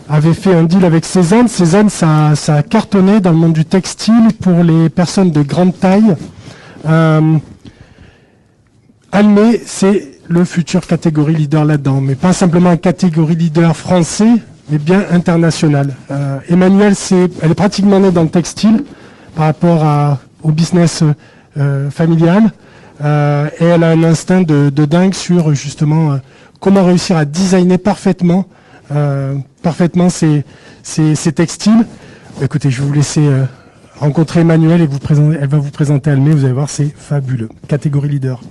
avait fait un deal avec Cézanne. Cézanne, ça a cartonné dans le monde du textile pour les personnes de grande taille. Almé, c'est le futur catégorie leader là-dedans, mais pas simplement un catégorie leader français, mais bien international. Emmanuelle, elle est pratiquement née dans le textile par rapport au business familial, et elle a un instinct de dingue sur justement comment réussir à designer parfaitement ces textiles. Écoutez, je vais vous laisser rencontrer Emmanuelle et elle va vous présenter Almé. Vous allez voir, c'est fabuleux. Catégorie leader.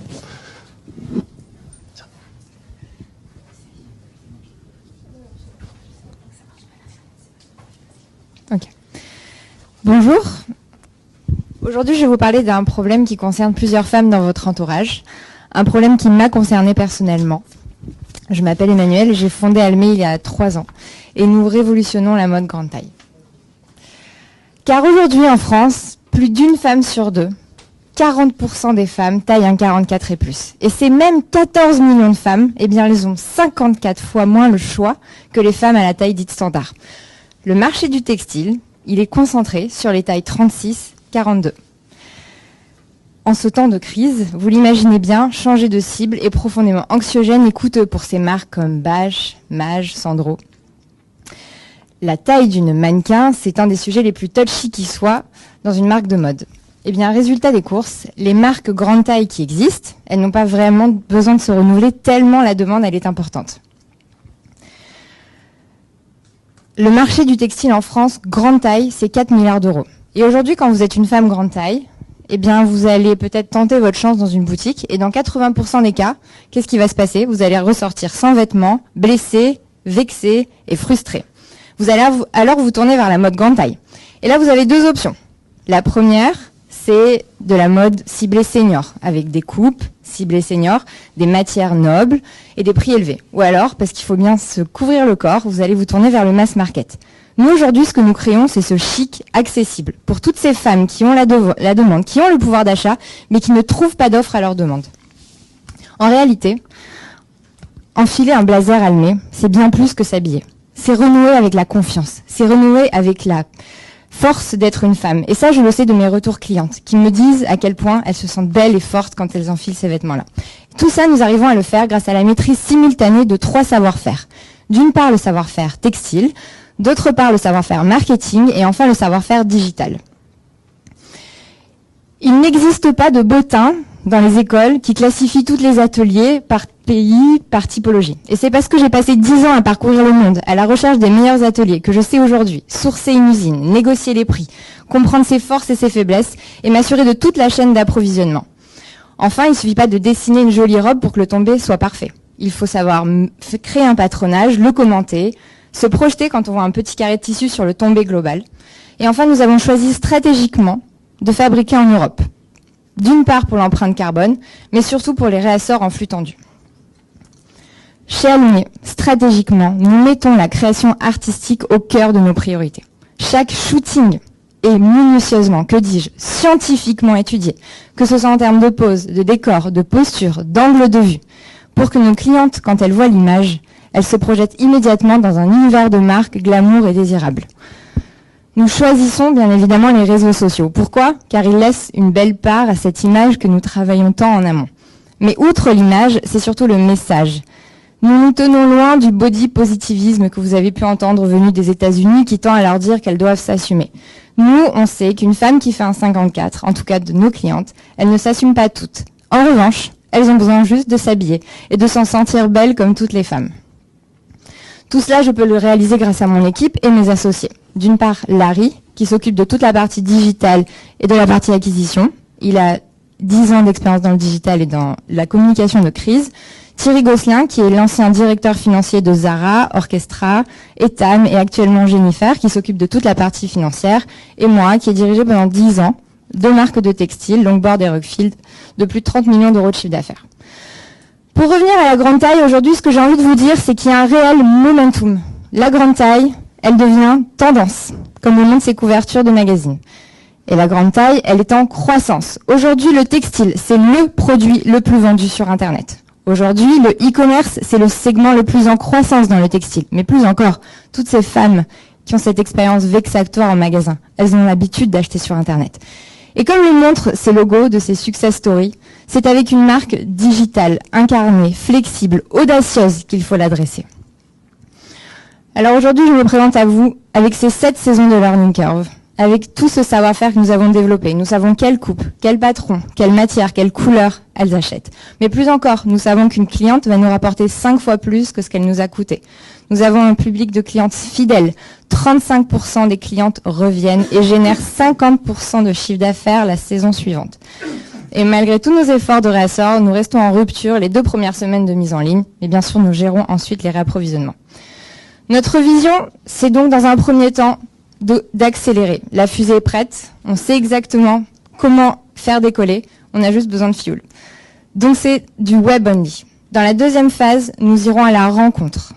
Ok. Bonjour. Aujourd'hui, je vais vous parler d'un problème qui concerne plusieurs femmes dans votre entourage. Un problème qui m'a concernée personnellement. Je m'appelle Emmanuelle et j'ai fondé Almé il y a 3 ans. Et nous révolutionnons la mode grande taille. Car aujourd'hui en France, plus d'une femme sur 2, 40% des femmes taillent un 44 et plus. Et ces mêmes 14 millions de femmes, eh bien, elles ont 54 fois moins le choix que les femmes à la taille dite standard. Le marché du textile, il est concentré sur les tailles 36-42. En ce temps de crise, vous l'imaginez bien, changer de cible est profondément anxiogène et coûteux pour ces marques comme Bache, Mage, Sandro. La taille d'une mannequin, c'est un des sujets les plus touchy qui soit dans une marque de mode. Eh bien, résultat des courses, les marques grande taille qui existent, elles n'ont pas vraiment besoin de se renouveler tellement la demande elle est importante. Le marché du textile en France, grande taille, c'est 4 milliards d'euros. Et aujourd'hui, quand vous êtes une femme grande taille, eh bien, vous allez peut-être tenter votre chance dans une boutique. Et dans 80% des cas, qu'est-ce qui va se passer? Vous allez ressortir sans vêtements, blessé, vexé et frustré. Vous allez alors vous tourner vers la mode grande taille. Et là, vous avez 2 options. La première, c'est de la mode ciblée senior, avec des coupes ciblées senior, des matières nobles et des prix élevés. Ou alors, parce qu'il faut bien se couvrir le corps, vous allez vous tourner vers le mass market. Nous, aujourd'hui, ce que nous créons, c'est ce chic accessible pour toutes ces femmes qui ont la demande, qui ont le pouvoir d'achat, mais qui ne trouvent pas d'offre à leur demande. En réalité, enfiler un blazer Almé, c'est bien plus que s'habiller. C'est renouer avec la confiance, c'est renouer avec la force d'être une femme. Et ça, je le sais de mes retours clientes, qui me disent à quel point elles se sentent belles et fortes quand elles enfilent ces vêtements-là. Tout ça, nous arrivons à le faire grâce à la maîtrise simultanée de 3 savoir-faire. D'une part, le savoir-faire textile, d'autre part, le savoir-faire marketing et enfin le savoir-faire digital. Il n'existe pas de bottin dans les écoles qui classifie tous les ateliers par pays, par typologie. Et c'est parce que j'ai passé 10 ans à parcourir le monde, à la recherche des meilleurs ateliers, que je sais aujourd'hui sourcer une usine, négocier les prix, comprendre ses forces et ses faiblesses et m'assurer de toute la chaîne d'approvisionnement. Enfin, il ne suffit pas de dessiner une jolie robe pour que le tombé soit parfait. Il faut savoir créer un patronage, le commenter, se projeter quand on voit un petit carré de tissu sur le tombé global. Et enfin, nous avons choisi stratégiquement de fabriquer en Europe. D'une part pour l'empreinte carbone, mais surtout pour les réassorts en flux tendu. Chez Almé, stratégiquement, nous mettons la création artistique au cœur de nos priorités. Chaque shooting est minutieusement, que dis-je, scientifiquement étudié, que ce soit en termes de pose, de décor, de posture, d'angle de vue, pour que nos clientes, quand elles voient l'image, elles se projettent immédiatement dans un univers de marque glamour et désirable. Nous choisissons bien évidemment les réseaux sociaux. Pourquoi? Car ils laissent une belle part à cette image que nous travaillons tant en amont. Mais outre l'image, c'est surtout le message. Nous nous tenons loin du body positivisme que vous avez pu entendre venu des États-Unis qui tend à leur dire qu'elles doivent s'assumer. Nous, on sait qu'une femme qui fait un 54, en tout cas de nos clientes, elle ne s'assume pas toutes. En revanche, elles ont besoin juste de s'habiller et de s'en sentir belles comme toutes les femmes. Tout cela, je peux le réaliser grâce à mon équipe et mes associés. D'une part, Larry, qui s'occupe de toute la partie digitale et de la partie acquisition. Il a 10 ans d'expérience dans le digital et dans la communication de crise. Thierry Gosselin, qui est l'ancien directeur financier de Zara, Orchestra, Etam et actuellement Jennifer, qui s'occupe de toute la partie financière. Et moi, qui ai dirigé pendant 10 ans 2 marques de textiles, Longboard et Rockfield, de plus de 30 millions d'euros de chiffre d'affaires. Pour revenir à la grande taille, aujourd'hui, ce que j'ai envie de vous dire, c'est qu'il y a un réel momentum. La grande taille, elle devient tendance, comme le montrent ses couvertures de magazines. Et la grande taille, elle est en croissance. Aujourd'hui, le textile, c'est le produit le plus vendu sur Internet. Aujourd'hui, le e-commerce, c'est le segment le plus en croissance dans le textile. Mais plus encore, toutes ces femmes qui ont cette expérience vexatoire en magasin, elles ont l'habitude d'acheter sur Internet. Et comme le montrent ces logos de ces success stories, c'est avec une marque digitale, incarnée, flexible, audacieuse qu'il faut l'adresser. Alors aujourd'hui, je me présente à vous avec ces 7 saisons de Learning Curve, avec tout ce savoir-faire que nous avons développé. Nous savons quelle coupe, quel patron, quelle matière, quelle couleur elles achètent. Mais plus encore, nous savons qu'une cliente va nous rapporter 5 fois plus que ce qu'elle nous a coûté. Nous avons un public de clientes fidèles. 35% des clientes reviennent et génèrent 50% de chiffre d'affaires la saison suivante. Et malgré tous nos efforts de réassort, nous restons en rupture les 2 premières semaines de mise en ligne. Et bien sûr, nous gérons ensuite les réapprovisionnements. Notre vision, c'est donc dans un premier temps d'accélérer. La fusée est prête, on sait exactement comment faire décoller, on a juste besoin de fuel. Donc c'est du web only. Dans la deuxième phase, nous irons à la rencontre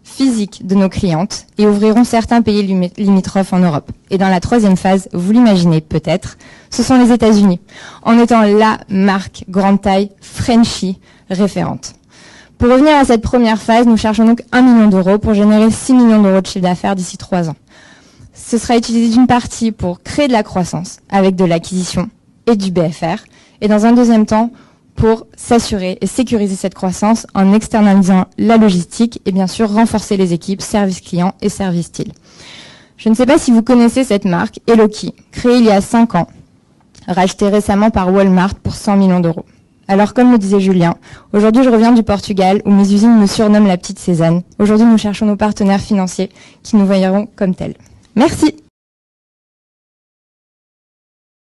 physique de nos clientes et ouvrirons certains pays limitrophes en Europe. Et dans la troisième phase, vous l'imaginez peut-être, ce sont les États-Unis, en étant la marque grande taille Frenchy référente. Pour revenir à cette première phase, nous cherchons donc 1 million d'euros pour générer 6 millions d'euros de chiffre d'affaires d'ici 3 ans. Ce sera utilisé d'une partie pour créer de la croissance avec de l'acquisition et du BFR, et dans un deuxième temps pour s'assurer et sécuriser cette croissance en externalisant la logistique et bien sûr renforcer les équipes service client et service style. Je ne sais pas si vous connaissez cette marque, Eloki, créée il y a 5 ans, rachetée récemment par Walmart pour 100 millions d'euros. Alors, comme le disait Julien, aujourd'hui je reviens du Portugal où mes usines me surnomment la petite Cézanne. Aujourd'hui, nous cherchons nos partenaires financiers qui nous voyeront comme tels. Merci.